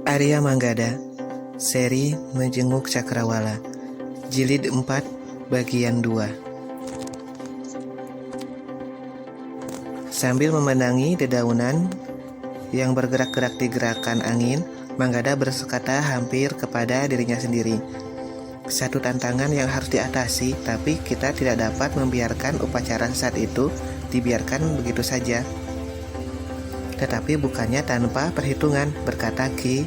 Arya Manggada, seri Menjenguk Cakrawala, Jilid 4, bagian 2. Sambil memandangi dedaunan yang bergerak-gerak di gerakan angin, Manggada berkata hampir kepada dirinya sendiri. Satu tantangan yang harus diatasi, tapi kita tidak dapat membiarkan upacara saat itu dibiarkan begitu saja. Tetapi bukannya tanpa perhitungan, berkata Ki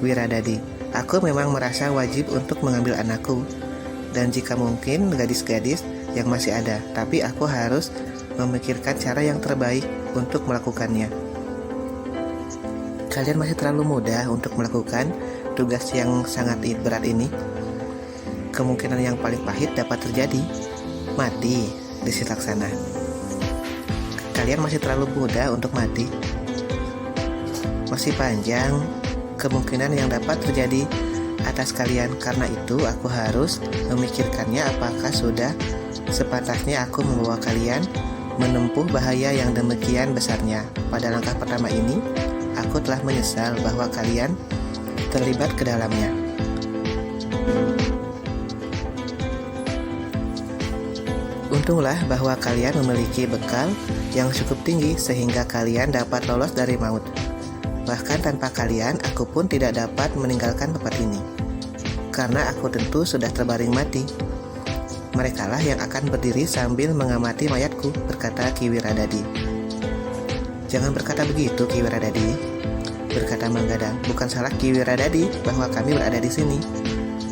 Wiradadi. Aku memang merasa wajib untuk mengambil anakku, dan jika mungkin gadis-gadis yang masih ada, tapi aku harus memikirkan cara yang terbaik untuk melakukannya. Kalian masih terlalu muda untuk melakukan tugas yang sangat berat ini. Kemungkinan yang paling pahit dapat terjadi, mati di Silaksana. Kalian masih terlalu muda untuk mati. Masih panjang kemungkinan yang dapat terjadi atas kalian. Karena itu aku harus memikirkannya, apakah sudah sepantasnya aku membawa kalian menempuh bahaya yang demikian besarnya. Pada langkah pertama ini, aku telah menyesal bahwa kalian terlibat ke dalamnya. Untunglah bahwa kalian memiliki bekal yang cukup tinggi sehingga kalian dapat lolos dari maut. Bahkan tanpa kalian, aku pun tidak dapat meninggalkan tempat ini, karena aku tentu sudah terbaring mati. Merekalah yang akan berdiri sambil mengamati mayatku, berkata Ki Wiradadi. Jangan berkata begitu, Ki Wiradadi, berkata Manggada. Bukan salah Ki Wiradadi bahwa kami berada di sini.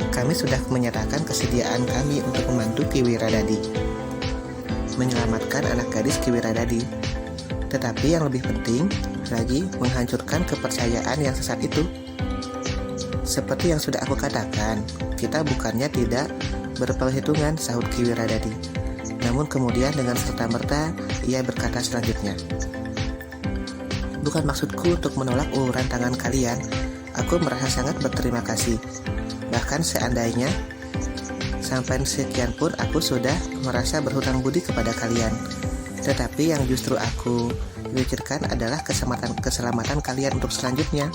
Kami sudah menyatakan kesediaan kami untuk membantu Ki Wiradadi menyelamatkan anak gadis Ki Wiradadi. Tetapi yang lebih penting lagi, menghancurkan kepercayaan yang sesat itu. Seperti yang sudah aku katakan, kita bukannya tidak berperhitungan, sahut Ki Wiradadi. Namun kemudian dengan serta-merta ia berkata selanjutnya, bukan maksudku untuk menolak uluran tangan kalian. Aku merasa sangat berterima kasih. Bahkan seandainya sampai sekian pun aku sudah merasa berhutang budi kepada kalian. Tetapi yang justru aku pikirkan adalah keselamatan kalian untuk selanjutnya.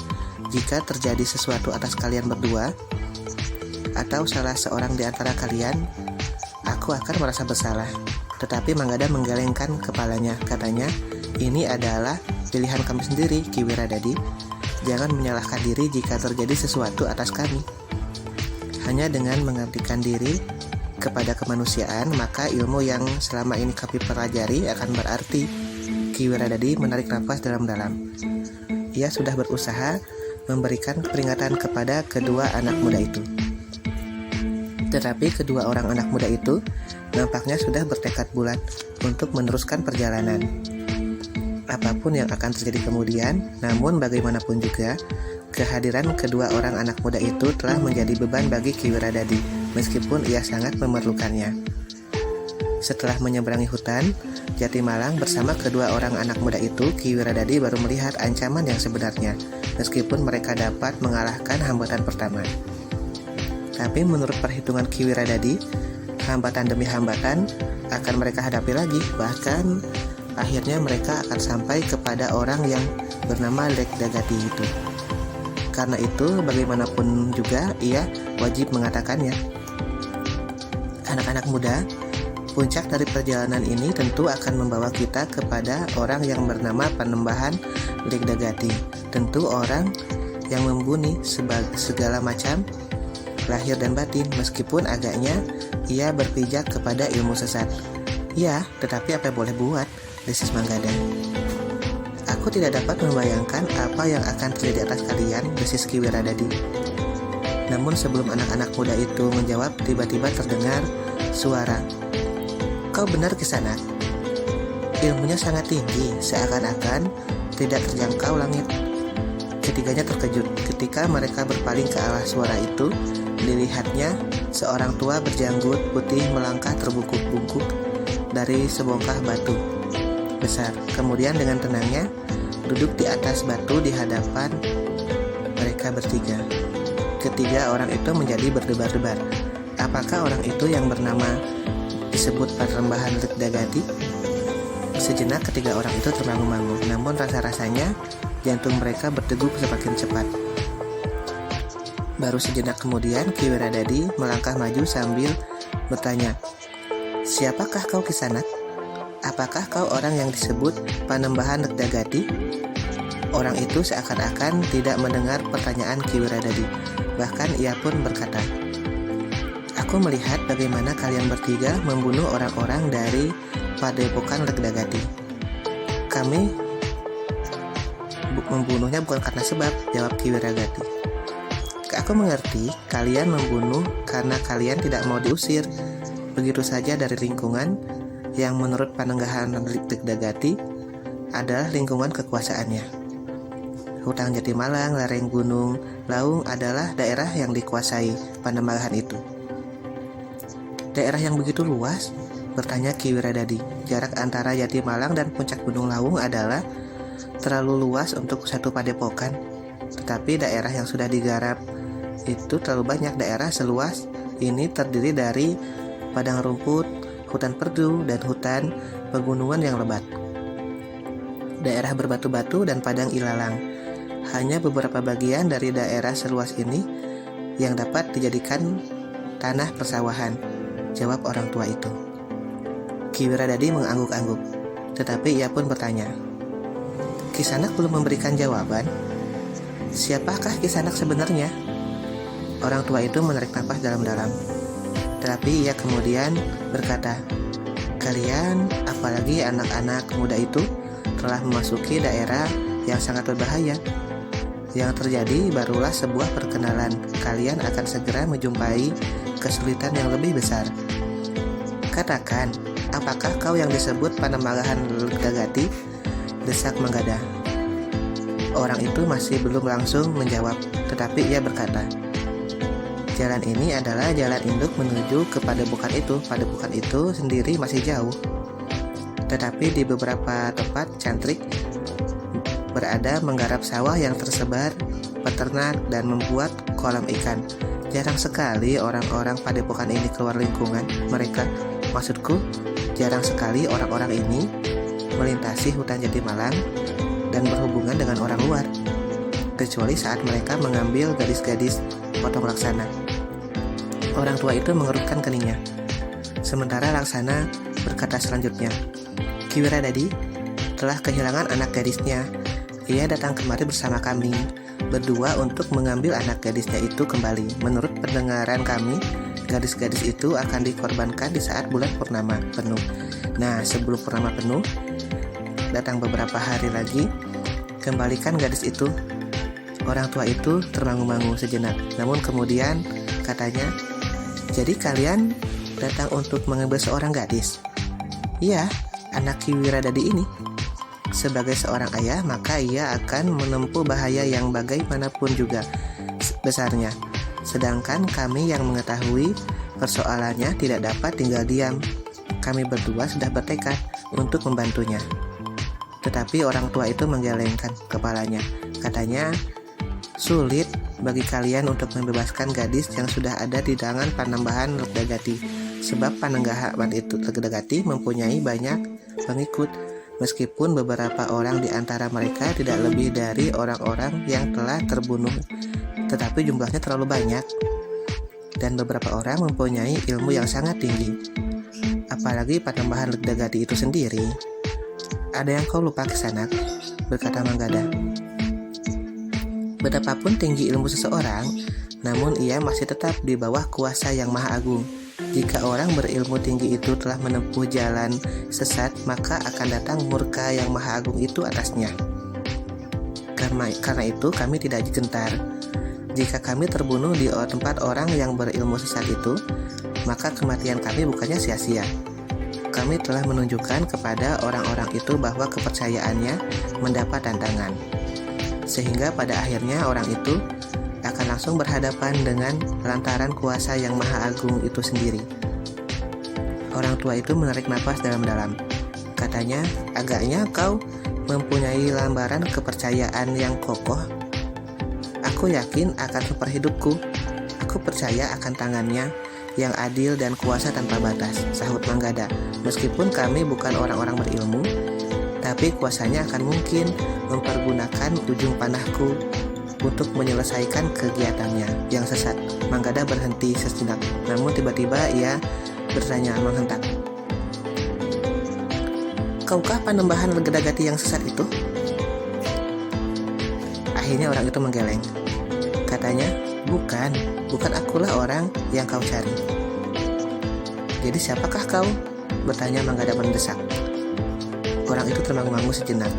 Jika terjadi sesuatu atas kalian berdua atau salah seorang di antara kalian, aku akan merasa bersalah. Tetapi Manggada menggelengkan kepalanya, katanya, ini adalah pilihan kami sendiri, Ki Wiradadi. Jangan menyalahkan diri jika terjadi sesuatu atas kami. Hanya dengan mengabdikan diri kepada kemanusiaan, maka ilmu yang selama ini kami pelajari akan berarti. Ki Wiradadi menarik nafas dalam-dalam. Ia sudah berusaha memberikan peringatan kepada kedua anak muda itu. Tetapi kedua orang anak muda itu nampaknya sudah bertekad bulat untuk meneruskan perjalanan. Apapun yang akan terjadi kemudian, namun bagaimanapun juga, kehadiran kedua orang anak muda itu telah menjadi beban bagi Ki Wiradadi, meskipun ia sangat memerlukannya. Setelah menyeberangi hutan Jatimalang bersama kedua orang anak muda itu, Ki Wiradadi baru melihat ancaman yang sebenarnya, meskipun mereka dapat mengalahkan hambatan pertama. Tapi menurut perhitungan Ki Wiradadi, hambatan demi hambatan akan mereka hadapi lagi. Bahkan akhirnya mereka akan sampai kepada orang yang bernama Legdagati itu. Karena itu bagaimanapun juga ia wajib mengatakannya. Anak-anak muda, puncak dari perjalanan ini tentu akan membawa kita kepada orang yang bernama Panembahan Legdagati. Tentu orang yang mumpuni segala macam lahir dan batin, meskipun agaknya ia berpijak kepada ilmu sesat. Ya, tetapi apa yang boleh buat, desis Manggada. Aku tidak dapat membayangkan apa yang akan terjadi atas kalian, desis Ki Wiradadi. Namun sebelum anak-anak muda itu menjawab, tiba-tiba terdengar suara, kau benar Kisanak. Ilmunya sangat tinggi, seakan-akan tidak terjangkau langit. Ketiganya terkejut ketika mereka berpaling ke arah suara itu. Dilihatnya seorang tua berjanggut putih melangkah terbungkuk-bungkuk dari sebongkah batu besar. Kemudian dengan tenangnya duduk di atas batu di hadapan mereka bertiga. Ketiga orang itu menjadi berdebar-debar. Apakah orang itu yang bernama disebut Panembahan Legdagati? Sejenak ketiga orang itu termangu-mangu, namun rasa-rasanya jantung mereka berdegup semakin cepat. Baru sejenak kemudian Ki Wiradadi melangkah maju sambil bertanya, "Siapakah kau Kisanak? Apakah kau orang yang disebut Panembahan Legdagati?" Orang itu seakan-akan tidak mendengar pertanyaan Ki Wiradadi. Bahkan ia pun berkata, "Aku melihat bagaimana kalian bertiga membunuh orang-orang dari Padepokan Legdagati. Kami membunuhnya bukan karena sebab," jawab Ki Wiradadi. "Aku mengerti kalian membunuh karena kalian tidak mau diusir begitu saja dari lingkungan yang menurut Panembahan Legdagati adalah lingkungan kekuasaannya. Hutan Jatimalang, lereng Gunung Laung adalah daerah yang dikuasai Panembahan itu." "Daerah yang begitu luas?" bertanya Ki Wiradadi. "Jarak antara Jatimalang dan puncak Gunung Laung adalah terlalu luas untuk satu padepokan. Tetapi daerah yang sudah digarap itu terlalu banyak. Daerah seluas ini terdiri dari padang rumput, hutan perdu, dan hutan pegunungan yang lebat. Daerah berbatu-batu dan padang ilalang. Hanya beberapa bagian dari daerah seluas ini yang dapat dijadikan tanah persawahan," jawab orang tua itu. Ki Wiradadi mengangguk-angguk, tetapi ia pun bertanya, "Kisanak belum memberikan jawaban. Siapakah Kisanak sebenarnya?" Orang tua itu menarik napas dalam-dalam, tetapi ia kemudian berkata, "Kalian, apalagi anak-anak muda itu, telah memasuki daerah yang sangat berbahaya. Yang terjadi barulah sebuah perkenalan. Kalian akan segera menjumpai kesulitan yang lebih besar. Katakan, apakah kau yang disebut Panembahan Legdagati?" desak Manggada. Orang itu masih belum langsung menjawab, tetapi ia berkata, "Jalan ini adalah jalan induk menuju ke padepokan itu. Padepokan itu sendiri masih jauh, tetapi di beberapa tempat cantrik berada menggarap sawah yang tersebar peternak dan membuat kolam ikan. Jarang sekali orang-orang padepokan ini keluar lingkungan mereka. Maksudku, jarang sekali orang-orang ini melintasi hutan Jatimalang dan berhubungan dengan orang luar, kecuali saat mereka mengambil gadis-gadis potong Laksana." Orang tua itu mengerutkan keningnya. Sementara Laksana berkata selanjutnya, "Ki Wiradadi telah kehilangan anak gadisnya. Ia datang kemari bersama kami berdua untuk mengambil anak gadisnya itu kembali. Menurut pendengaran kami, gadis-gadis itu akan dikorbankan di saat bulan purnama penuh. Nah, sebelum purnama penuh, datang beberapa hari lagi, kembalikan gadis itu." Orang tua itu termangu-mangu sejenak, namun kemudian katanya, "Jadi kalian datang untuk mengambil seorang gadis?" "Iya, anak Ki Wiradadi ini. Sebagai seorang ayah, maka ia akan menempuh bahaya yang bagaimanapun juga besarnya. Sedangkan kami yang mengetahui persoalannya tidak dapat tinggal diam. Kami berdua sudah bertekad untuk membantunya." Tetapi orang tua itu menggelengkan kepalanya. Katanya, "Sulit bagi kalian untuk membebaskan gadis yang sudah ada di tangan Panembahan Legdagati, sebab Panembahan itu Legdagati mempunyai banyak pengikut, meskipun beberapa orang di antara mereka tidak lebih dari orang-orang yang telah terbunuh, tetapi jumlahnya terlalu banyak, dan beberapa orang mempunyai ilmu yang sangat tinggi. Apalagi Panembahan Legdagati itu sendiri." "Ada yang kau lupa Kisanak," berkata Manggada. "Betapapun tinggi ilmu seseorang, namun ia masih tetap di bawah kuasa yang maha agung. Jika orang berilmu tinggi itu telah menempuh jalan sesat, maka akan datang murka yang maha agung itu atasnya. Karena itu kami tidak gentar. Jika kami terbunuh di tempat orang yang berilmu sesat itu, maka kematian kami bukannya sia-sia. Kami telah menunjukkan kepada orang-orang itu bahwa kepercayaannya mendapat tantangan, sehingga pada akhirnya orang itu akan langsung berhadapan dengan lantaran kuasa yang maha agung itu sendiri." Orang tua itu menarik napas dalam-dalam. Katanya, "Agaknya kau mempunyai lambaran kepercayaan yang kokoh. Aku yakin akan seperhidupku. Aku percaya akan tangannya yang adil dan kuasa tanpa batas," sahut Manggada. "Meskipun kami bukan orang-orang berilmu, tapi kuasanya akan mungkin mempergunakan ujung panahku untuk menyelesaikan kegiatannya yang sesat. Manggada berhenti sejenak, namun tiba-tiba ia bertanya menghentak, "Kaukah Panembahan Legedagati yang sesat itu?" Akhirnya orang itu menggeleng. Katanya, bukan akulah orang yang kau cari." "Jadi siapakah kau?" bertanya Manggada mendesak. Orang itu termangu-mangu sejenak.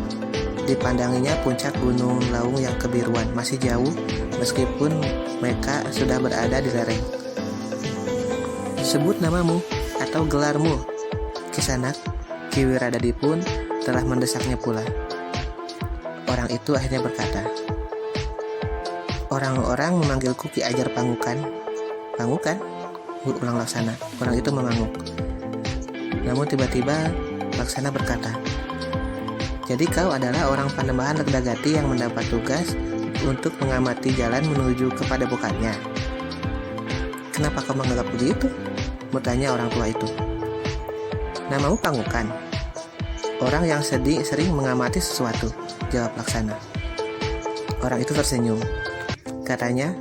Dipandanginya puncak Gunung Laung yang kebiruan, masih jauh meskipun mereka sudah berada di lereng. "Sebut namamu atau gelarmu, Kisanak." Ki Wiradadi pun telah mendesaknya pula. Orang itu akhirnya berkata, "Orang-orang memanggilku Ki Ajar Pangukan." "Pangukan?" ulang Laksana. Orang itu mengangguk. Namun tiba-tiba Laksana berkata, "Jadi kau adalah orang Panembahan Legedagati yang mendapat tugas untuk mengamati jalan menuju ke padepokannya." "Kenapa kau menganggap begitu?" bertanya orang tua itu. "Namamu Pangukan, orang yang sering mengamati sesuatu," jawab Laksana. Orang itu tersenyum. Katanya,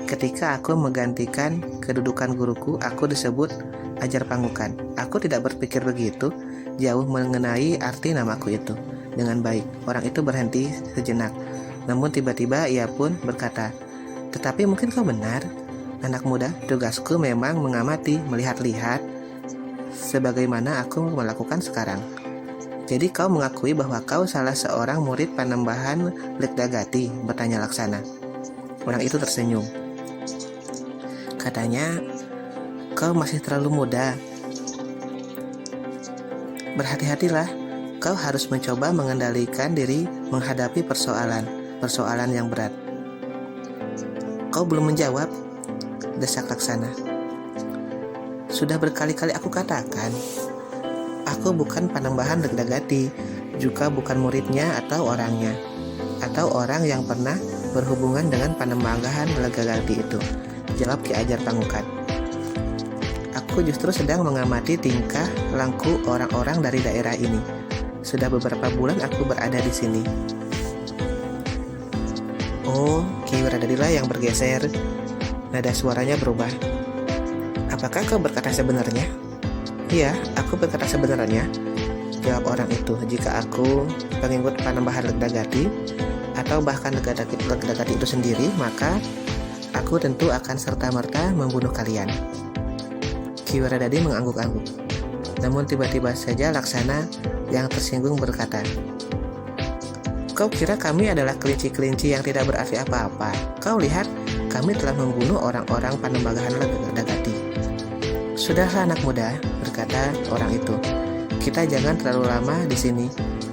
"Ketika aku menggantikan kedudukan guruku, aku disebut Ajar Pangukan. Aku tidak berpikir begitu jauh mengenai arti namaku itu." Dengan baik, orang itu berhenti sejenak. Namun tiba-tiba ia pun berkata, "Tetapi mungkin kau benar, anak muda. Tugasku memang mengamati, melihat-lihat, sebagaimana aku melakukan sekarang." "Jadi kau mengakui bahwa kau salah seorang murid Panembahan Legedagati?" bertanya Laksana. Orang itu tersenyum. Katanya, "Kau masih terlalu muda. Berhati-hatilah. Kau harus mencoba mengendalikan diri menghadapi persoalan yang berat." "Kau belum menjawab," desak Laksana. "Sudah berkali-kali aku katakan, aku bukan Panembahan Legedagati, juga bukan muridnya atau orangnya, atau orang yang pernah berhubungan dengan Panembahan Legedagati itu," jawab Ki Ajar Pangukan. "Aku justru sedang mengamati tingkah laku orang-orang dari daerah ini. Sudah beberapa bulan aku berada di sini." "Oh," Ki Wiradadilah yang bergeser. Nada suaranya berubah. "Apakah kau berkata sebenarnya?" "Iya, aku berkata sebenarnya," jawab orang itu. "Jika aku pengikut Panembahan Legedagati, atau bahkan Legedagati itu sendiri, maka aku tentu akan serta-merta membunuh kalian." Ki Wiradadi mengangguk-angguk. Namun tiba-tiba saja Laksana yang tersinggung berkata, "Kau kira kami adalah kelinci-kelinci yang tidak berarti apa-apa? Kau lihat, kami telah membunuh orang-orang Panembahan Legedagati." "Sudahlah anak muda," berkata orang itu. "Kita jangan terlalu lama di sini.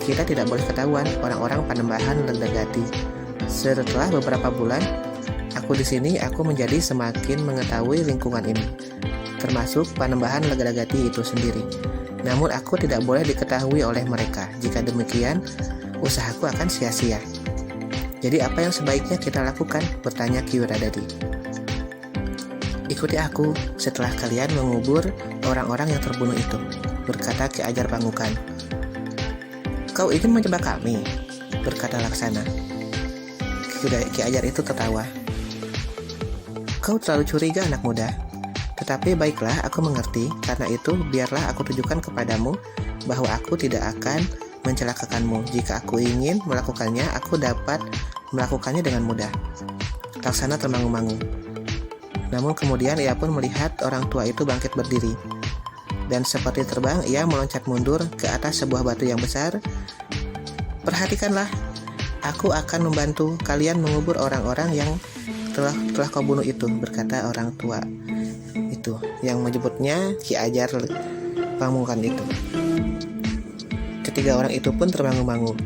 Kita tidak boleh ketahuan orang-orang Panembahan Legedagati. Setelah beberapa bulan aku di sini, aku menjadi semakin mengetahui lingkungan ini, termasuk Panembahan Legedagati itu sendiri. Namun aku tidak boleh diketahui oleh mereka. Jika demikian, usahaku akan sia-sia. Jadi apa yang sebaiknya kita lakukan?" bertanya Ki Wiradadi. "Ikuti aku setelah kalian mengubur orang-orang yang terbunuh itu," berkata Ki Ajar Pangukan. "Kau ingin menjebak kami?" berkata Laksana. Ki Ajar itu tertawa. "Kau terlalu curiga anak muda. Tetapi baiklah, aku mengerti. Karena itu biarlah aku tunjukkan kepadamu bahwa aku tidak akan mencelakakanmu. Jika aku ingin melakukannya, aku dapat melakukannya dengan mudah." Laksana termangu-mangu. Namun kemudian ia pun melihat orang tua itu bangkit berdiri. Dan seperti terbang, ia meloncat mundur ke atas sebuah batu yang besar. "Perhatikanlah, aku akan membantu kalian mengubur orang-orang yang telah kau bunuh itu," berkata orang tua itu, yang menyebutnya Ki Ajar Pangukan itu. Ketiga orang itu pun termangu-mangu.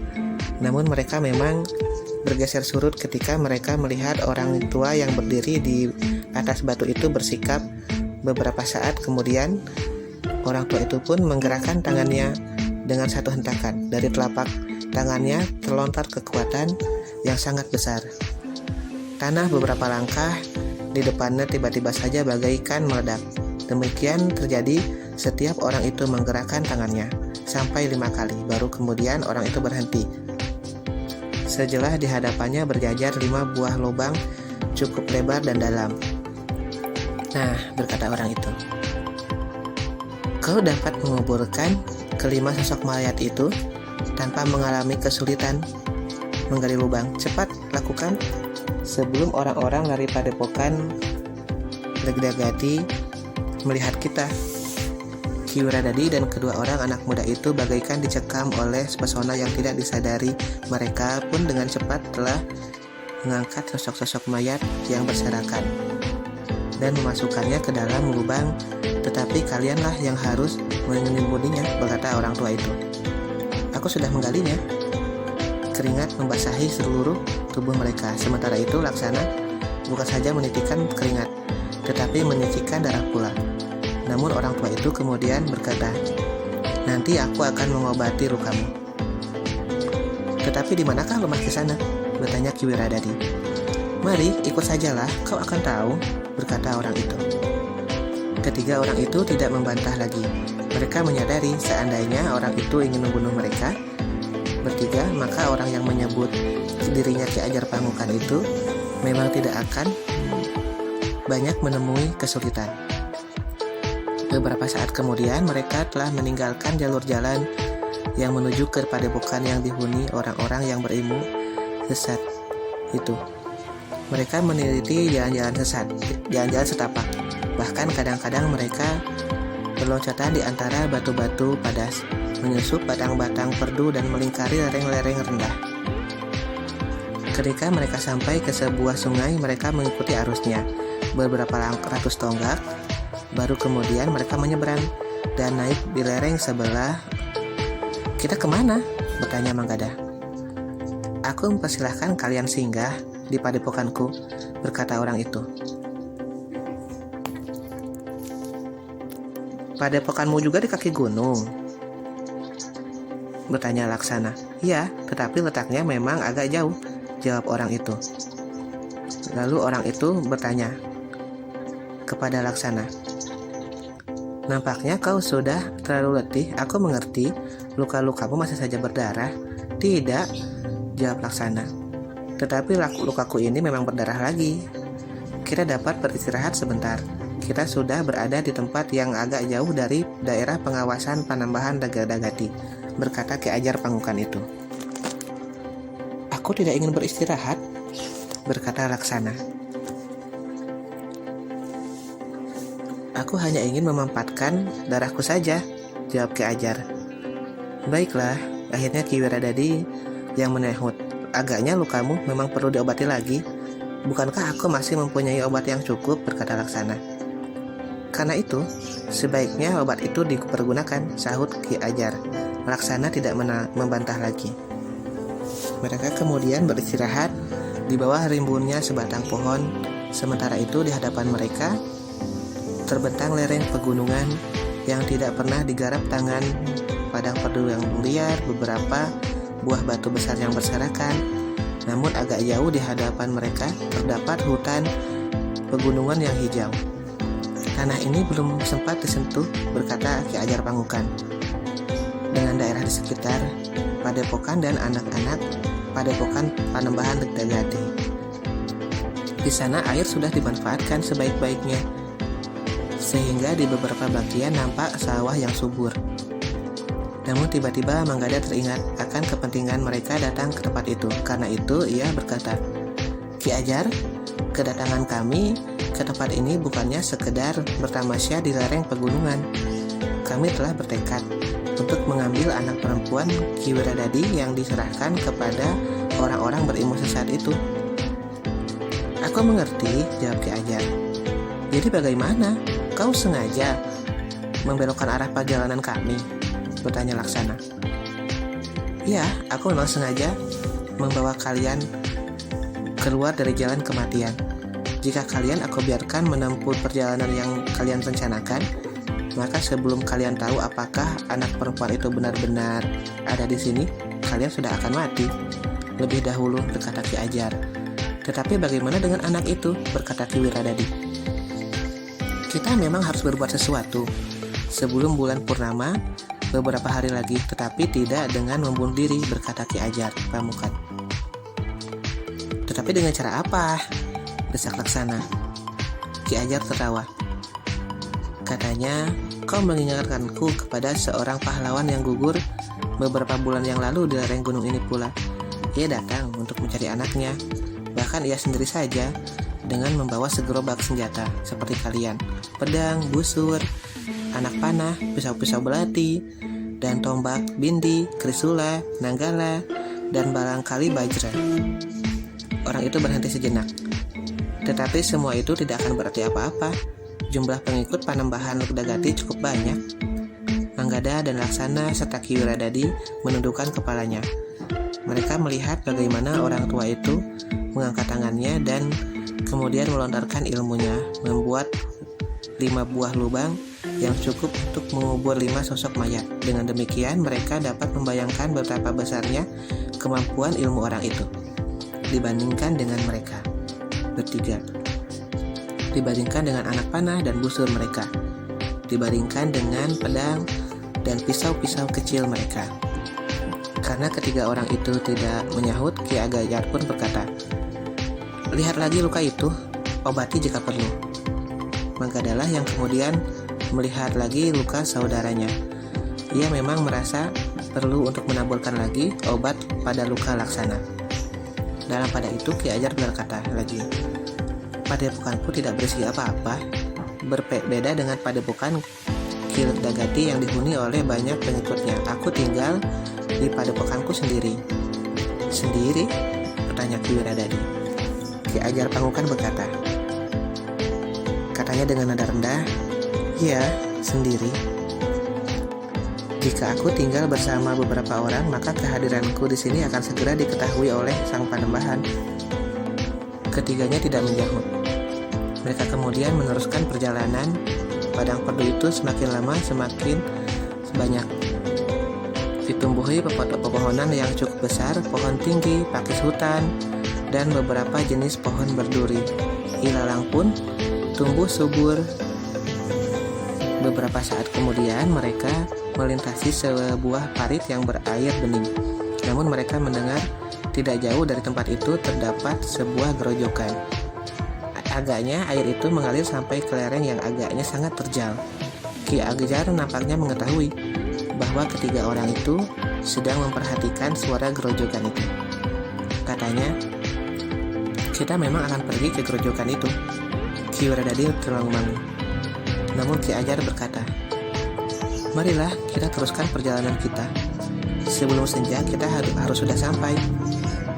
Namun mereka memang bergeser surut ketika mereka melihat orang tua yang berdiri di atas batu itu bersikap. Beberapa saat kemudian, orang tua itu pun menggerakkan tangannya dengan satu hentakan. Dari telapak tangannya terlontar kekuatan yang sangat besar. Tanah beberapa langkah di depannya tiba-tiba saja bagaikan meledak. Demikian terjadi setiap orang itu menggerakkan tangannya sampai 5 kali. Baru kemudian orang itu berhenti. Sejelah di hadapannya berjajar 5 buah lubang cukup lebar dan dalam. Nah, berkata orang itu, kau dapat menguburkan kelima sosok mayat itu tanpa mengalami kesulitan menggali lubang. Cepat lakukan sebelum orang-orang dari padepokan Legdagati melihat kita. Ki Wiradadi dan kedua orang anak muda itu bagaikan dicekam oleh pesona yang tidak disadari. Mereka pun dengan cepat telah mengangkat sosok-sosok mayat yang berserakan dan memasukkannya ke dalam lubang. Tetapi kalianlah yang harus menyembunyinya, berkata orang tua itu. Aku sudah menggalinya. Keringat membasahi seluruh tubuh mereka. Sementara itu Laksana bukan saja menitikkan keringat, tetapi menyicikkan darah pula. Namun orang tua itu kemudian berkata, nanti aku akan mengobati lukamu. Tetapi di manakah Lemas Kisana? Bertanya Ki Wiradadi. Mari ikut sajalah, kau akan tahu, berkata orang itu. Ketiga orang itu tidak membantah lagi. Mereka menyadari seandainya orang itu ingin membunuh mereka bertiga, maka orang yang menyebut dirinya Ki Ajar Pangukan itu memang tidak akan banyak menemui kesulitan. Beberapa saat kemudian mereka telah meninggalkan jalur jalan yang menuju ke padepokan yang dihuni orang-orang yang berilmu sesat itu. Mereka meneliti jalan-jalan sesat, jalan-jalan setapak. Bahkan kadang-kadang mereka berloncatan di antara batu-batu padas, menyusup batang-batang perdu dan melingkari lereng-lereng rendah. Ketika mereka sampai ke sebuah sungai, mereka mengikuti arusnya beberapa ratus tonggak. Baru kemudian mereka menyeberang dan naik di lereng sebelah. Kita kemana? Bertanya Manggada. Aku mempersilahkan kalian singgah di padepokanku, berkata orang itu. Padepokanmu juga di kaki gunung? Bertanya Laksana. Iya, tetapi letaknya memang agak jauh, jawab orang itu. Lalu orang itu bertanya kepada Laksana, nampaknya kau sudah terlalu letih. Aku mengerti, luka-lukamu masih saja berdarah. Tidak, jawab Laksana. Tetapi lukaku ini memang berdarah lagi. Kita dapat beristirahat sebentar. Kita sudah berada di tempat yang agak jauh dari daerah pengawasan Panembahan Legdagati, berkata Ki Ajar Pangukan itu. Aku tidak ingin beristirahat, berkata Laksana. Aku hanya ingin memampatkan darahku saja, jawab Ki Ajar. Baiklah, akhirnya Ki Wiradadi yang menehut. Agaknya lukamu memang perlu diobati lagi. Bukankah aku masih mempunyai obat yang cukup, berkata Laksana. Karena itu, sebaiknya obat itu dipergunakan, sahut Ki Ajar. Laksana tidak membantah lagi. Mereka kemudian beristirahat di bawah rimbunnya sebatang pohon. Sementara itu di hadapan mereka terbentang lereng pegunungan yang tidak pernah digarap tangan, padang perdu yang liar, beberapa buah batu besar yang berserakan. Namun agak jauh di hadapan mereka terdapat hutan pegunungan yang hijau. Tanah ini belum sempat disentuh, berkata Ki Ajar Pangukan. Dengan daerah di sekitar padepokan dan anak-anak padepokan Panembahan Legdagati. Di sana air sudah dimanfaatkan sebaik-baiknya, sehingga di beberapa bagian nampak sawah yang subur. Namun tiba-tiba Manggada teringat akan kepentingan mereka datang ke tempat itu. Karena itu ia berkata, Ki Ajar, kedatangan kami ke tempat ini bukannya sekedar bertamasya di lereng pegunungan. Kami telah bertekad untuk mengambil anak perempuan Ki Wiradadi yang diserahkan kepada orang-orang berilmu sesat itu. Aku mengerti, jawab Ki Ajar. Jadi bagaimana? Kau sengaja membelokkan arah perjalanan kami? Bertanya Laksana. Iya, aku memang sengaja membawa kalian keluar dari jalan kematian. Jika kalian aku biarkan menempuh perjalanan yang kalian rencanakan, maka sebelum kalian tahu apakah anak perempuan itu benar-benar ada di sini, kalian sudah akan mati lebih dahulu, berkata Ki Ajar. Tetapi bagaimana dengan anak itu? Berkata Ki Wiradadi. Kita memang harus berbuat sesuatu sebelum bulan purnama beberapa hari lagi, tetapi tidak dengan membunuh diri, berkata Ki Ajar Pangukan. Tapi dengan cara apa? Desak Laksana. Ki Ajar tertawa. Katanya, kau mengingatkanku kepada seorang pahlawan yang gugur beberapa bulan yang lalu di lereng gunung ini pula. Ia datang untuk mencari anaknya. Bahkan ia sendiri saja dengan membawa segerobak senjata seperti kalian. Pedang, busur, anak panah, pisau-pisau belati, dan tombak, bindi, trisula, nanggala, dan barangkali bajra. Orang itu berhenti sejenak. Tetapi semua itu tidak akan berarti apa-apa. Jumlah pengikut Panembahan Legdagati cukup banyak. Manggada dan Laksana serta Ki Wiradadi menundukkan kepalanya. Mereka melihat bagaimana orang tua itu mengangkat tangannya dan kemudian melontarkan ilmunya, membuat 5 buah lubang yang cukup untuk mengubur 5 sosok mayat. Dengan demikian mereka dapat membayangkan betapa besarnya kemampuan ilmu orang itu dibandingkan dengan mereka bertiga, dibandingkan dengan anak panah dan busur mereka, dibandingkan dengan pedang dan pisau-pisau kecil mereka. Karena ketiga orang itu tidak menyahut, Ki Ajar pun berkata, "Lihat lagi luka itu, obati jika perlu." Manggadalah yang kemudian melihat lagi luka saudaranya. Ia memang merasa perlu untuk menaburkan lagi obat pada luka Laksana. Dalam pada itu Ki Ajar berkata lagi, "Padepokanku tidak berisi apa-apa, berbeda dengan padepokan Ki Legdagati yang dihuni oleh banyak pengikutnya. Aku tinggal di padepokanku sendiri." "Sendiri?" bertanya Ki Wiradadi. Ki Ajar Pangukan berkata, katanya dengan nada rendah, "Ya, sendiri. Jika aku tinggal bersama beberapa orang, maka kehadiranku di sini akan segera diketahui oleh sang Panembahan." Ketiganya tidak menjawab. Mereka kemudian meneruskan perjalanan. Padang perdu itu semakin lama semakin banyak. Ditumbuhi pepohonan yang cukup besar, pohon tinggi, pakis hutan, dan beberapa jenis pohon berduri. Ilalang pun tumbuh subur. Beberapa saat kemudian mereka melintasi sebuah parit yang berair bening. Namun mereka mendengar tidak jauh dari tempat itu terdapat sebuah gerojokan. Agaknya air itu mengalir sampai ke lereng yang agaknya sangat terjal. Ki Ajar nampaknya mengetahui bahwa ketiga orang itu sedang memperhatikan suara gerojokan itu. Katanya, "Kita memang akan pergi ke gerojokan itu." Ki Wiradadi termangu-mangu. Namun Ki Ajar berkata, "Marilah kita teruskan perjalanan kita. Sebelum senja kita harus sudah sampai."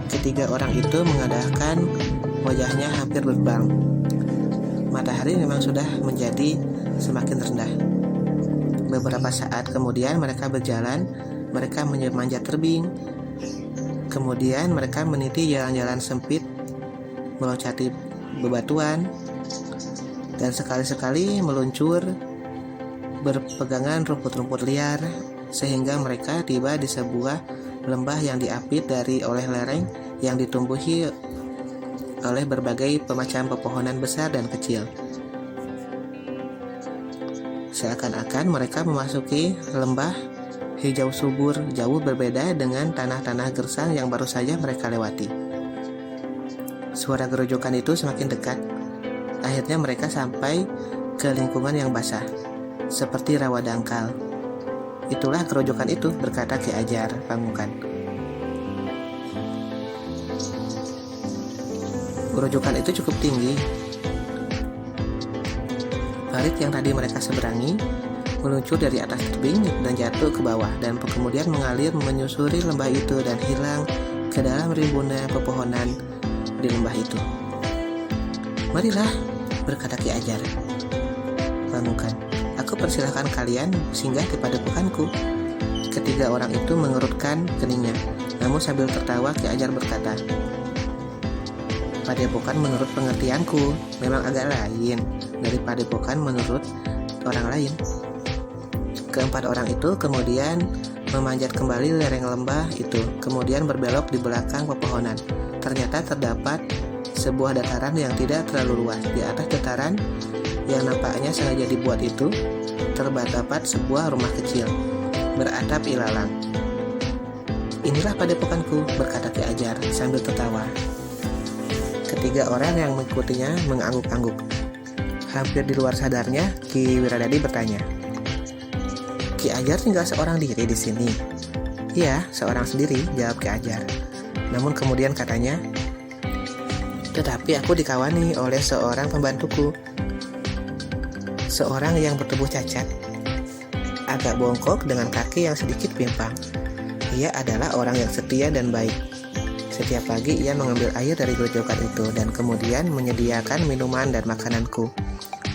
Ketiga orang itu mengadahkan wajahnya hampir berbang. Matahari memang sudah menjadi semakin rendah. Beberapa saat kemudian mereka berjalan, mereka memanjat tebing. Kemudian mereka meniti jalan-jalan sempit, meloncati bebatuan, dan sekali-sekali meluncur berpegangan rumput-rumput liar, sehingga mereka tiba di sebuah lembah yang diapit oleh lereng yang ditumbuhi oleh berbagai macam pepohonan besar dan kecil. Seakan-akan mereka memasuki lembah hijau subur, jauh berbeda dengan tanah-tanah gersang yang baru saja mereka lewati. Suara gerojokan itu semakin dekat. Akhirnya mereka sampai ke lingkungan yang basah, seperti rawa dangkal. "Itulah gerojokan itu," berkata Ki Ajar Pangukan. Gerojokan itu cukup tinggi. Parit yang tadi mereka seberangi meluncur dari atas tebing dan jatuh ke bawah, dan kemudian mengalir menyusuri lembah itu dan hilang ke dalam rimbunan pepohonan di lembah itu. "Marilah," berkata Ki Ajar Pangukan, "aku persilahkan kalian singgah di padepokanku." Ketiga orang itu mengerutkan keningnya, namun sambil tertawa Ki Ajar berkata, "Padepokan menurut pengertianku memang agak lain dari padepokan menurut orang lain." Keempat orang itu kemudian memanjat kembali lereng lembah itu, kemudian berbelok di belakang pepohonan. Ternyata terdapat sebuah dataran yang tidak terlalu luas. Di atas dataran yang nampaknya sengaja dibuat itu terdapat sebuah rumah kecil beratap ilalang. "Inilah padepokanku," berkata Ki Ajar sambil tertawa. Ketiga orang yang mengikutinya mengangguk-angguk. Hampir di luar sadarnya, Ki Wiradadi bertanya, "Ki Ajar tinggal seorang diri di sini?" "Iya, seorang sendiri," jawab Ki Ajar. Namun kemudian katanya, "Tetapi aku dikawani oleh seorang pembantuku, seorang yang bertubuh cacat, agak bongkok dengan kaki yang sedikit pimpang. Ia adalah orang yang setia dan baik. Setiap pagi ia mengambil air dari grojokan itu dan kemudian menyediakan minuman dan makananku,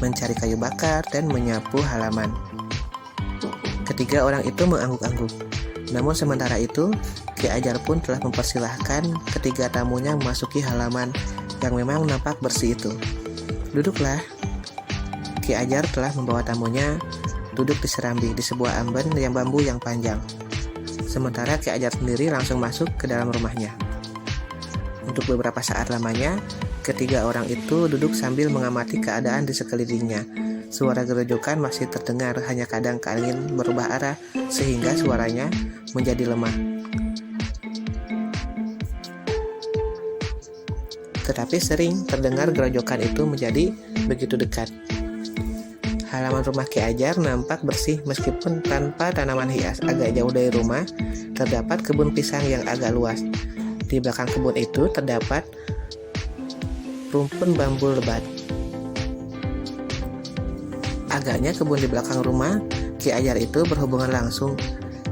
mencari kayu bakar dan menyapu halaman." Ketiga orang itu mengangguk-angguk. Namun sementara itu, Ki Ajar pun telah mempersilahkan ketiga tamunya memasuki halaman yang memang nampak bersih itu. "Duduklah." Ki Ajar telah membawa tamunya duduk di serambi di sebuah amben yang bambu yang panjang. Sementara Ki Ajar sendiri langsung masuk ke dalam rumahnya. Untuk beberapa saat lamanya, ketiga orang itu duduk sambil mengamati keadaan di sekelilingnya. Suara gerojokan masih terdengar, hanya kadang angin berubah arah sehingga suaranya menjadi lemah. Tetapi sering terdengar gerojokan itu menjadi begitu dekat. Halaman rumah Ki Ajar nampak bersih meskipun tanpa tanaman hias. Agak jauh dari rumah terdapat kebun pisang yang agak luas. Di belakang kebun itu terdapat rumpun bambu lebat. Agaknya kebun di belakang rumah Ki Ajar itu berhubungan langsung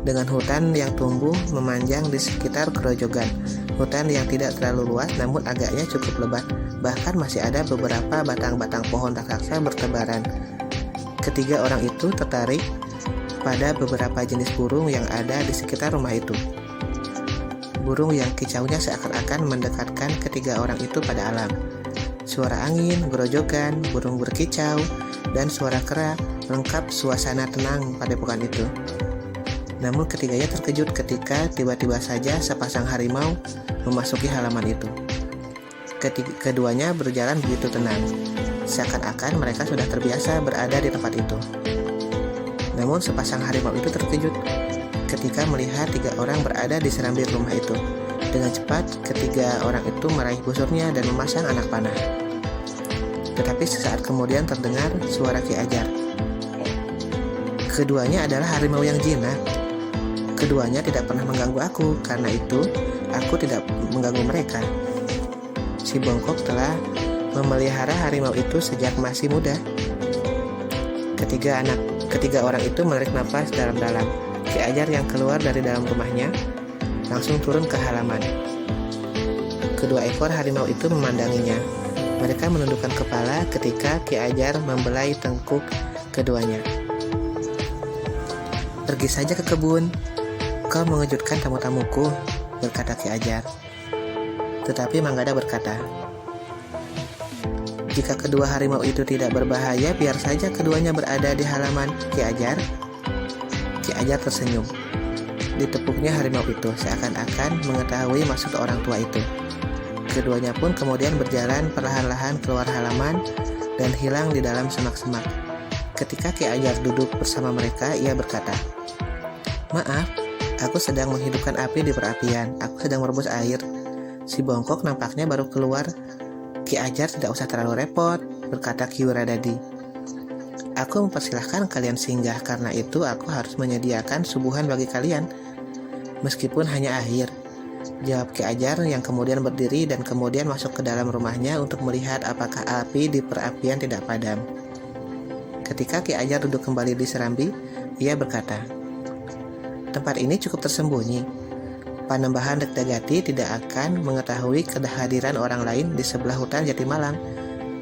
dengan hutan yang tumbuh memanjang di sekitar kerojokan. Hutan yang tidak terlalu luas namun agaknya cukup lebat. Bahkan masih ada beberapa batang-batang pohon raksasa bertebaran. Ketiga orang itu tertarik pada beberapa jenis burung yang ada di sekitar rumah itu. Burung yang kicaunya seakan-akan mendekatkan ketiga orang itu pada alam. Suara angin, gerojokan, burung berkicau, dan suara kera lengkap suasana tenang padepokan itu. Namun ketiganya terkejut ketika tiba-tiba saja sepasang harimau memasuki halaman itu. Keduanya berjalan begitu tenang, seakan-akan mereka sudah terbiasa berada di tempat itu. Namun sepasang harimau itu terkejut ketika melihat tiga orang berada di serambi rumah itu. Dengan cepat, ketiga orang itu meraih busurnya dan memasang anak panah. Tetapi sesaat kemudian terdengar suara Ki Ajar. Keduanya adalah harimau yang jinak. Keduanya tidak pernah mengganggu aku, karena itu aku tidak mengganggu mereka. Si bongkok telah memelihara harimau itu sejak masih muda. Ketiga orang itu menarik nafas dalam-dalam. Ki Ajar yang keluar dari dalam rumahnya langsung turun ke halaman. Kedua ekor harimau itu memandanginya. Mereka menundukkan kepala ketika Ki Ajar membelai tengkuk keduanya. "Pergi saja ke kebun. Kau mengejutkan tamu-tamuku," berkata Ki Ajar. Tetapi Manggada berkata, "Jika kedua harimau itu tidak berbahaya, biar saja keduanya berada di halaman, Ki Ajar." Ki Ajar tersenyum. Ditepuknya harimau itu seakan-akan mengetahui maksud orang tua itu. Keduanya pun kemudian berjalan perlahan-lahan keluar halaman dan hilang di dalam semak-semak. Ketika Ki Ajar duduk bersama mereka, ia berkata, "Maaf, aku sedang menghidupkan api di perapian. Aku sedang merebus air." Si bongkok nampaknya baru keluar. "Ki Ajar tidak usah terlalu repot," berkata Ki Wiradadi. "Aku mempersilahkan kalian singgah, karena itu aku harus menyediakan suguhan bagi kalian, meskipun hanya air," jawab Ki Ajar yang kemudian berdiri dan kemudian masuk ke dalam rumahnya untuk melihat apakah api di perapian tidak padam. Ketika Ki Ajar duduk kembali di serambi, ia berkata, "Tempat ini cukup tersembunyi. Panembahan Rekdagati tidak akan mengetahui kehadiran orang lain di sebelah hutan Jatimalang.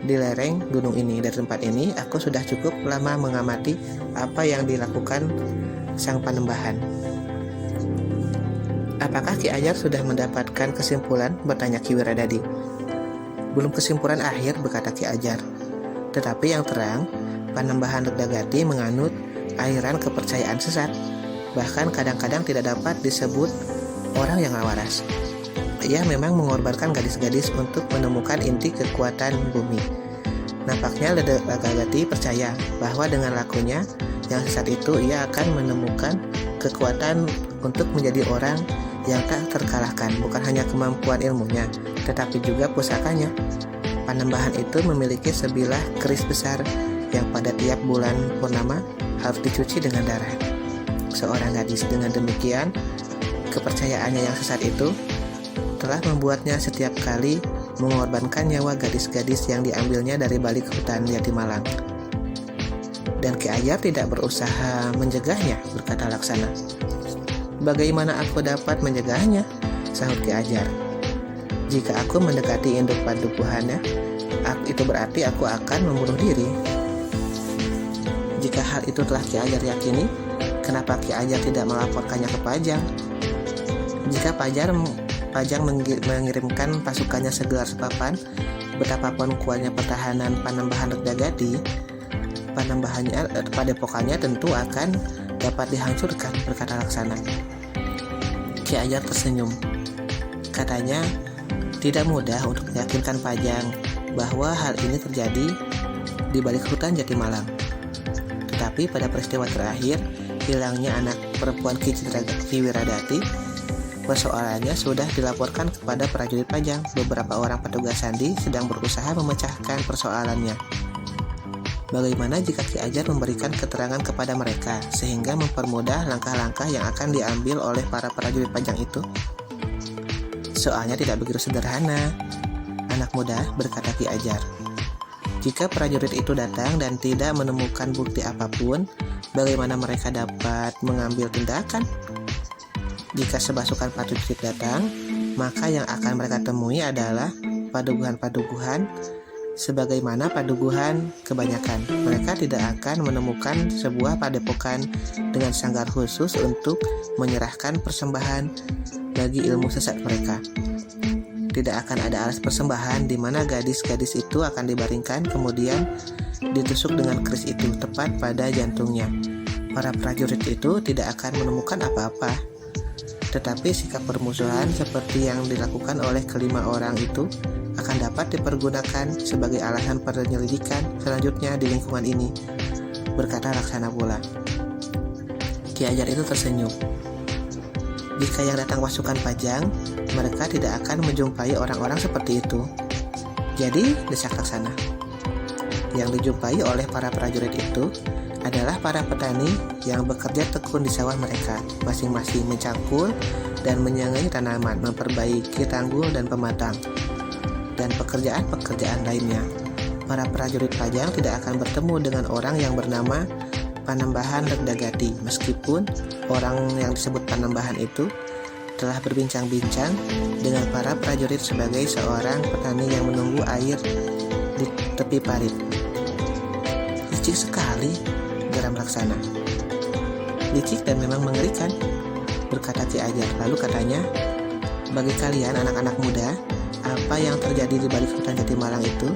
Di lereng gunung ini, dari tempat ini, aku sudah cukup lama mengamati apa yang dilakukan sang Panembahan." "Apakah Ki Ajar sudah mendapatkan kesimpulan?" bertanya Ki Wiradadi. "Belum kesimpulan akhir," berkata Ki Ajar. "Tetapi yang terang, Panembahan Rekdagati menganut aliran kepercayaan sesat. Bahkan kadang-kadang tidak dapat disebut orang yang waras. Ia memang mengorbankan gadis-gadis untuk menemukan inti kekuatan bumi. Nampaknya Rekdagati percaya bahwa dengan lakunya yang sesat itu ia akan menemukan kekuatan untuk menjadi orang yang tak terkalahkan. Bukan hanya kemampuan ilmunya, tetapi juga pusakanya. Panembahan itu memiliki sebilah keris besar yang pada tiap bulan purnama harus dicuci dengan darah. Seorang gadis dengan demikian, kepercayaannya yang sesat itu telah membuatnya setiap kali mengorbankan nyawa gadis-gadis yang diambilnya dari balik hutan Jatimalang. Dan Ki Ajar tidak berusaha mencegahnya, berkata Laksana. Bagaimana aku dapat mencegahnya? Sahut Ki Ajar. Jika aku mendekati induk padukuhannya, itu berarti aku akan membunuh diri. Jika hal itu telah Ki Ajar yakini, kenapa Ki Ajar tidak melaporkannya ke Pajang? Jika Pajang mengirimkan pasukannya segelar sepapan, betapapun kuatnya pertahanan Panembahan Legdagati, padepokannya tentu akan dapat dihancurkan, berkata Laksana. Ki Ajar tersenyum. Katanya, tidak mudah untuk meyakinkan Pajang bahwa hal ini terjadi di balik hutan Jatimalang. Tetapi pada peristiwa terakhir, hilangnya anak perempuan Ki Wiradati, persoalannya sudah dilaporkan kepada prajurit Pajang. Beberapa orang petugas sandi sedang berusaha memecahkan persoalannya. Bagaimana jika Ki Ajar memberikan keterangan kepada mereka sehingga mempermudah langkah-langkah yang akan diambil oleh para prajurit Pajang itu? Soalnya tidak begitu sederhana, anak muda, berkata Ki Ajar. Jika prajurit itu datang dan tidak menemukan bukti apapun, bagaimana mereka dapat mengambil tindakan? Jika sebasukan prajurit datang, maka yang akan mereka temui adalah padukuhan-padukuhan sebagaimana padukuhan kebanyakan. Mereka tidak akan menemukan sebuah padepokan dengan sanggar khusus untuk menyerahkan persembahan bagi ilmu sesat mereka. Tidak akan ada alas persembahan di mana gadis-gadis itu akan dibaringkan kemudian ditusuk dengan keris itu tepat pada jantungnya. Para prajurit itu tidak akan menemukan apa-apa. Tetapi sikap permusuhan seperti yang dilakukan oleh kelima orang itu akan dapat dipergunakan sebagai alasan penyelidikan selanjutnya di lingkungan ini, berkata Laksana pula. Ki Ajar itu tersenyum. Jika yang datang pasukan Pajang, mereka tidak akan menjumpai orang-orang seperti itu. Jadi, desak Laksana, yang dijumpai oleh para prajurit itu adalah para petani yang bekerja tekun di sawah mereka, masing-masing mencangkul dan menyengai tanaman, memperbaiki tanggul dan pematang, dan pekerjaan-pekerjaan lainnya. Para prajurit Pajang tidak akan bertemu dengan orang yang bernama Panembahan Legdagati, meskipun orang yang disebut Panembahan itu telah berbincang-bincang dengan para prajurit sebagai seorang petani yang menunggu air di tepi parit. Licik sekali, geram Laksana. Licik dan memang mengerikan, berkata Ki Ajar. Lalu katanya, bagi kalian anak-anak muda, apa yang terjadi di balik hutan Jatimalang itu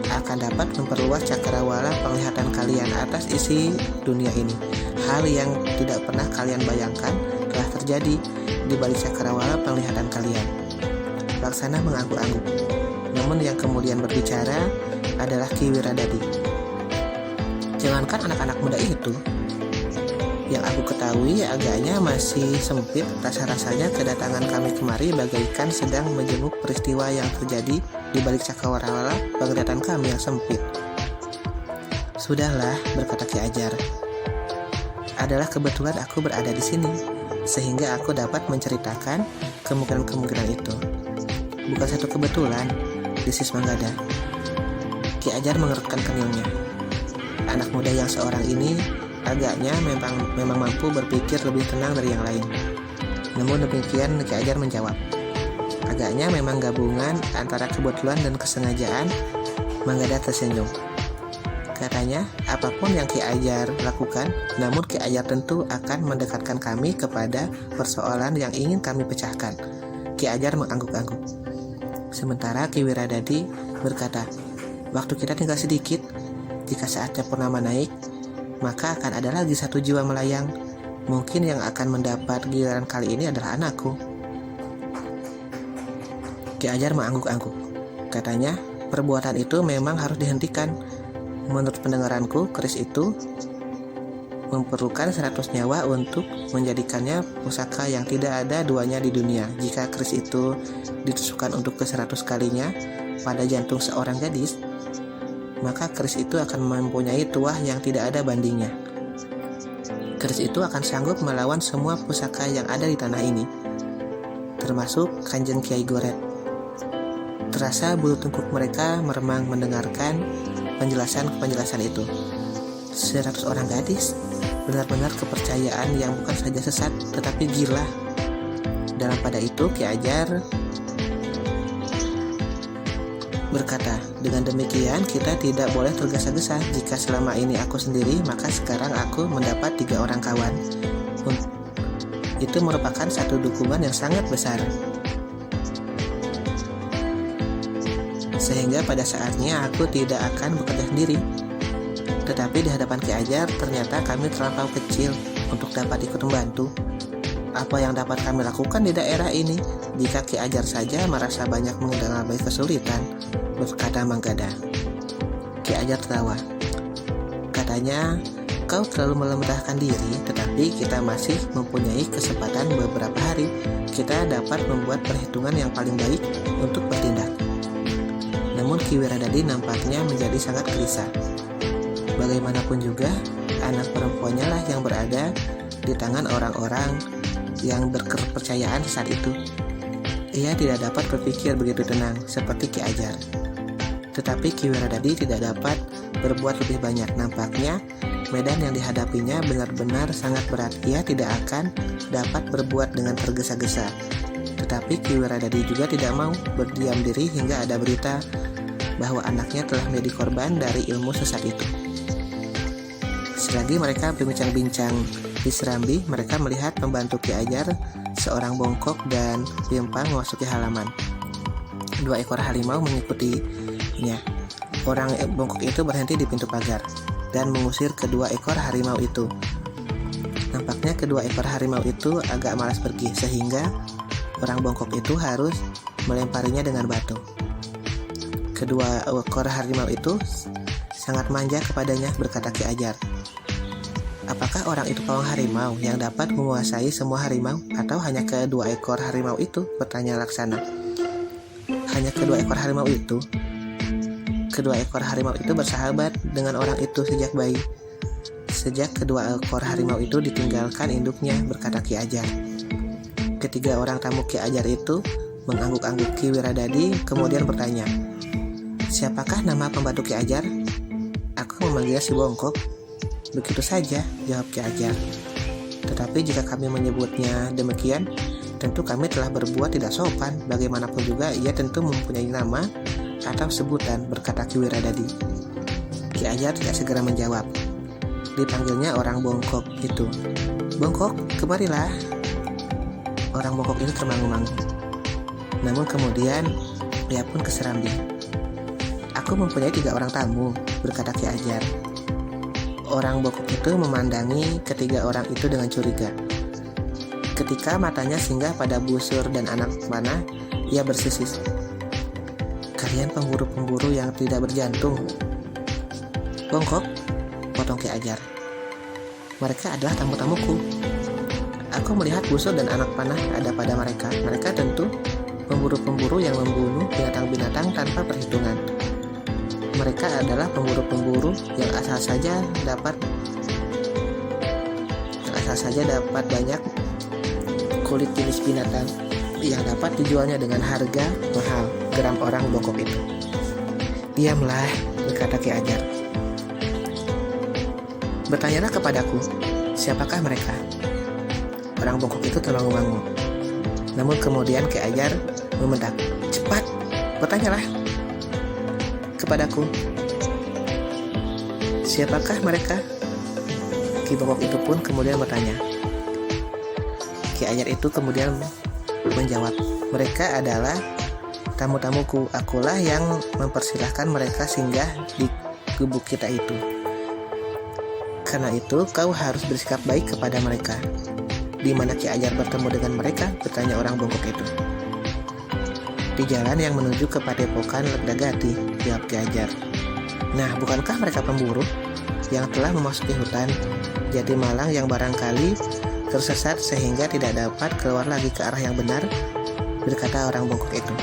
akan dapat memperluas cakrawala penglihatan kalian atas isi dunia ini. Hal yang tidak pernah kalian bayangkan telah terjadi di balik cakrawala penglihatan kalian. Laksana mengangguk-angguk. Namun yang kemudian berbicara adalah Ki Wiradati. Jangankan anak-anak muda itu, yang aku ketahui agaknya masih sempit. Rasa-rasanya kedatangan kami kemari bagaikan sedang menjenguk peristiwa yang terjadi di balik cakrawala penglihatan kami yang sempit. Sudahlah, berkata Ki Ajar. Adalah kebetulan aku berada di sini, sehingga aku dapat menceritakan kemungkinan-kemungkinan itu. Bukan satu kebetulan, disis Manggada. Ki Ajar mengerutkan keningnya. Anak muda yang seorang ini agaknya memang mampu berpikir lebih tenang dari yang lain. Namun demikian, Ki Ajar menjawab, agaknya memang gabungan antara kebetulan dan kesengajaan. Manggada tersenyum. Katanya, apapun yang Ki Ajar lakukan, namun Ki Ajar tentu akan mendekatkan kami kepada persoalan yang ingin kami pecahkan. Ki Ajar mengangguk-angguk. Sementara Ki Wiradati berkata, waktu kita tinggal sedikit. Jika saatnya purnama naik, maka akan ada lagi satu jiwa melayang. Mungkin yang akan mendapat giliran kali ini adalah anakku. Ki Ajar mengangguk-angguk. Katanya, perbuatan itu memang harus dihentikan. Menurut pendengaranku, keris itu memerlukan 100 nyawa untuk menjadikannya pusaka yang tidak ada duanya di dunia. Jika keris itu ditusukkan untuk ke 100 kalinya pada jantung seorang gadis, maka keris itu akan mempunyai tuah yang tidak ada bandingnya. Keris itu akan sanggup melawan semua pusaka yang ada di tanah ini, termasuk Kanjeng Kiai Goret. Terasa bulu tengkuk mereka meremang mendengarkan penjelasan itu. 100 orang gadis, benar-benar kepercayaan yang bukan saja sesat tetapi gila. Dalam pada itu Ki Ajar berkata, dengan demikian kita tidak boleh tergesa-gesa. Jika selama ini aku sendiri, maka sekarang aku mendapat 3 orang kawan. Itu merupakan satu dukungan yang sangat besar. Sehingga pada saatnya aku tidak akan bekerja sendiri. Tetapi di hadapan Ki Ajar ternyata kami terlampau kecil untuk dapat ikut membantu. Apa yang dapat kami lakukan di daerah ini jika Ki Ajar saja merasa banyak mengalami kesulitan, berkata Manggada. Ki Ajar tertawa. Katanya, kau terlalu melemahkan diri, tetapi kita masih mempunyai kesempatan beberapa hari. Kita dapat membuat perhitungan yang paling baik untuk bertindak. Namun Ki Wiradadi nampaknya menjadi sangat gelisah. Bagaimanapun juga, anak perempuannya lah yang berada di tangan orang-orang yang berkepercayaan saat itu. Ia tidak dapat berpikir begitu tenang seperti Ki Ajar. Tetapi Ki Wiradadi tidak dapat berbuat lebih banyak. Nampaknya medan yang dihadapinya benar-benar sangat berat. Ia tidak akan dapat berbuat dengan tergesa-gesa. Tetapi Ki Wiradadi juga tidak mau berdiam diri hingga ada berita bahwa anaknya telah menjadi korban dari ilmu sesat itu. Selagi mereka berbincang-bincang di serambi, mereka melihat pembantu Ki Ajar, seorang bongkok dan pimpang memasuki halaman. 2 ekor harimau mengikutinya. Orang bongkok itu berhenti di pintu pagar dan mengusir kedua ekor harimau itu. Nampaknya kedua ekor harimau itu agak malas pergi, sehingga orang bongkok itu harus melemparinya dengan batu. Kedua ekor harimau itu sangat manja kepadanya, berkata Ki Ajar. Apakah orang itu pawang harimau yang dapat menguasai semua harimau, atau hanya kedua ekor harimau itu? Bertanya Laksana. Hanya kedua ekor harimau itu. Kedua ekor harimau itu bersahabat dengan orang itu sejak bayi. Sejak kedua ekor harimau itu ditinggalkan induknya, berkata Ki Ajar. Ketiga orang tamu Ki Ajar itu mengangguk-angguk. Ki Wiradadi kemudian bertanya, siapakah nama pembantu Ki Ajar? Aku memanggilnya si Bongkok. Begitu saja, jawab Ki Ajar. Tetapi jika kami menyebutnya demikian, tentu kami telah berbuat tidak sopan. Bagaimanapun juga ia tentu mempunyai nama atau sebutan, berkata Ki Wiradadi. Ki Ajar tidak segera menjawab. Dipanggilnya orang bongkok itu. Bongkok, kemarilah. Orang bongkok itu termangu-mangu. Namun kemudian ia pun ke serambi. Aku mempunyai 3 orang tamu, berkata Ki Ajar. Orang bongkok itu memandangi ketiga orang itu dengan curiga. Ketika matanya singgah pada busur dan anak panah, ia bersisis. Kalian pemburu-pemburu yang tidak berjantung. Bongkok, potong Ki Ajar. Mereka adalah tamu-tamuku. Aku melihat busur dan anak panah ada pada mereka. Mereka tentu pemburu-pemburu yang membunuh binatang-binatang tanpa perhitungan. Mereka adalah pemburu-pemburu yang asal saja dapat banyak kulit jenis binatang yang dapat dijualnya dengan harga mahal, geram orang bongkok itu. Diamlah, berkata Ki Ajar. Bertanyalah kepadaku, siapakah mereka? Orang bongkok itu termangu-mangu. Namun kemudian Ki Ajar membentak, cepat, bertanyalah kepadaku, siapakah mereka? Ki Bongkok itu pun kemudian bertanya. Ki Ajar itu kemudian menjawab, mereka adalah tamu-tamuku. Akulah yang mempersilahkan mereka singgah di gubuk kita itu. Karena itu kau harus bersikap baik kepada mereka. Di mana Ki Ajar bertemu dengan mereka? Bertanya orang bongkok itu. Di jalan yang menuju ke Padepokan Legdagati, jawab Ki Ajar. Nah, bukankah mereka pemburu? yang telah memasuki hutan Jatimalang yang barangkali tersesat sehingga tidak dapat keluar lagi ke arah yang benar, berkata orang bongkok itu.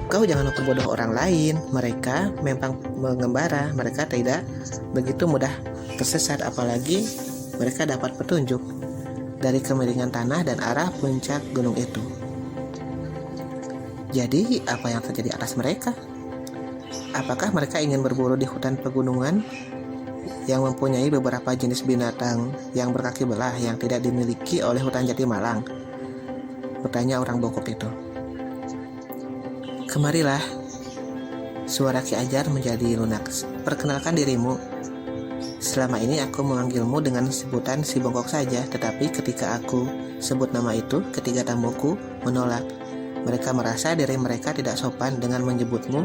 Kau jangan memperbodoh orang lain, mereka memang mengembara, mereka tidak begitu mudah tersesat, apalagi mereka dapat petunjuk dari kemiringan tanah dan arah puncak gunung itu. Jadi apa yang terjadi atas mereka? Apakah mereka ingin berburu di hutan pegunungan yang mempunyai beberapa jenis binatang yang berkaki belah yang tidak dimiliki oleh hutan Jatimalang? Bertanya orang bongkok itu. Kemarilah, suara Ki Ajar menjadi lunak. Perkenalkan dirimu. Selama ini aku memanggilmu dengan sebutan si bongkok saja, tetapi ketika aku sebut nama itu, ketiga tamuku menolak. Mereka merasa diri mereka tidak sopan dengan menyebutmu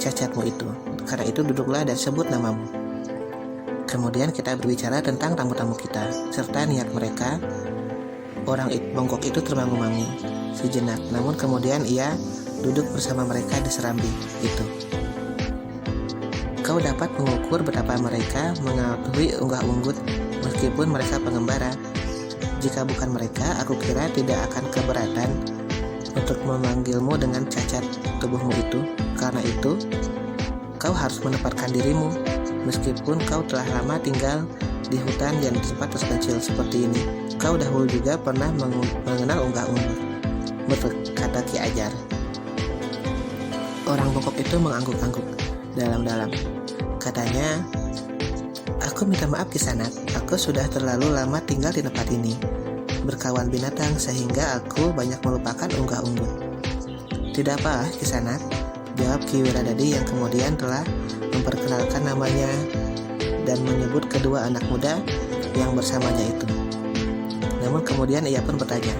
cacatmu itu. Karena itu duduklah dan sebut namamu. Kemudian kita berbicara tentang tamu-tamu kita, serta niat mereka. Orang bongkok itu termangu-mangu sejenak, namun kemudian ia duduk bersama mereka di serambi itu. Kau dapat mengukur betapa mereka mengetahui unggah-unggut meskipun mereka pengembara. Jika bukan mereka, aku kira tidak akan keberatan untuk memanggilmu dengan cacat tubuhmu itu. Karena itu, kau harus menempatkan dirimu, meskipun kau telah lama tinggal di hutan yang tempat terpencil seperti ini. Kau dahulu juga pernah mengenal unggah-unggut, berkata Ki Ajar. Orang bongkok itu mengangguk-angguk dalam-dalam. Katanya, aku minta maaf Kisanak, aku sudah terlalu lama tinggal di tempat ini, berkawan binatang sehingga aku banyak melupakan unggah-unggut. Tidak apa Kisanak, jawab Ki Wiradadi yang kemudian telah memperkenalkan namanya dan menyebut kedua anak muda yang bersamanya itu. Namun kemudian ia pun bertanya,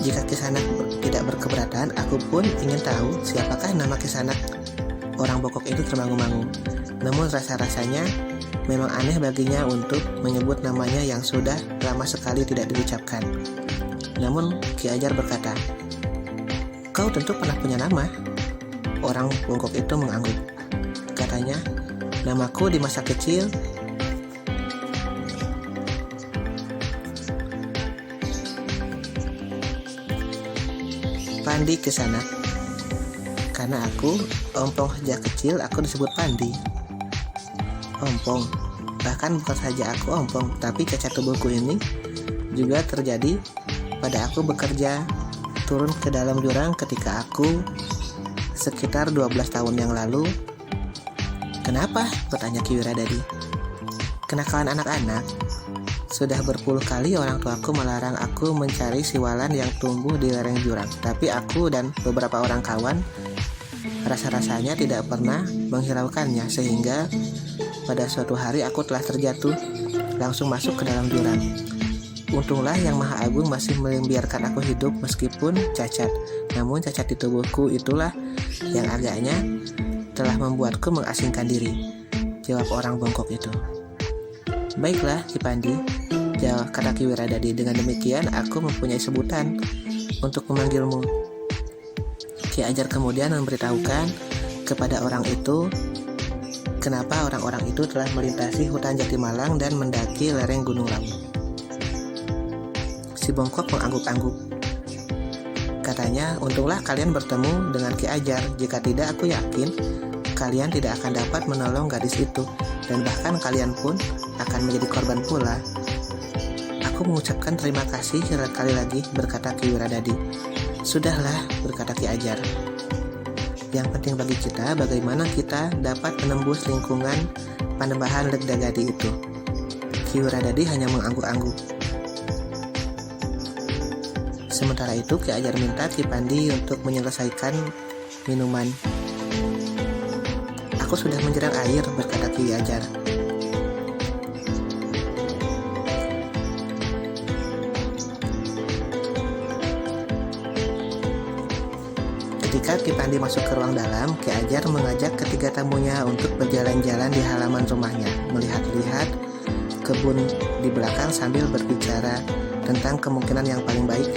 jika Kisanak tidak berkeberatan, aku pun ingin tahu siapakah nama Kisanak. Orang bongkok itu termangu-mangu. Namun rasa-rasanya memang aneh baginya untuk menyebut namanya yang sudah lama sekali tidak diucapkan. Namun Ki Ajar berkata, kau tentu pernah punya nama. Orang bongkok itu mengangguk. Katanya, namaku di masa kecil Pandi Kisanak. Karena aku ompong sejak kecil, aku disebut Pandi. Ompong. Bahkan bukan saja aku ompong, tapi cacat tubuhku ini juga terjadi pada aku bekerja turun ke dalam jurang ketika aku sekitar 12 tahun yang lalu. Kenapa? Bertanya Ki Wiradadi. Kenakalan anak-anak. Sudah berpuluh kali orang tuaku melarang aku mencari siwalan yang tumbuh di lereng jurang. Tapi aku dan beberapa orang kawan rasa-rasanya tidak pernah menghiraukannya, sehingga pada suatu hari aku telah terjatuh langsung masuk ke dalam jurang. Untunglah Yang Maha Agung masih membiarkan aku hidup meskipun cacat. Namun cacat di tubuhku itulah yang agaknya telah membuatku mengasingkan diri, jawab orang bongkok itu. Baiklah Ki Pandi, jawab kata Ki Wiradadi. Dengan demikian aku mempunyai sebutan untuk memanggilmu. Ki Ajar kemudian memberitahukan kepada orang itu kenapa orang-orang itu telah melintasi hutan Jatimalang dan mendaki lereng Gunung Lawu. Si bongkok mengangguk-angguk. Katanya, untunglah kalian bertemu dengan Ki Ajar. Jika tidak, aku yakin kalian tidak akan dapat menolong gadis itu, dan bahkan kalian pun akan menjadi korban pula. Aku mengucapkan terima kasih sekali lagi, berkata Ki Wiradadi. Sudahlah, berkata Ki Ajar. Yang penting bagi kita bagaimana kita dapat menembus lingkungan Panembahan Legdagati itu. Ki Wiradadi hanya mengangguk-angguk. Sementara itu Ki Ajar minta Ki Pandi untuk menyelesaikan minuman. Aku sudah menjerang air, berkata Ki Ajar. Ketika Ki Pandi masuk ke ruang dalam, Ki Ajar mengajak ketiga tamunya untuk berjalan-jalan di halaman rumahnya, melihat-lihat kebun di belakang sambil berbicara tentang kemungkinan yang paling baik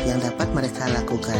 yang dapat mereka lakukan.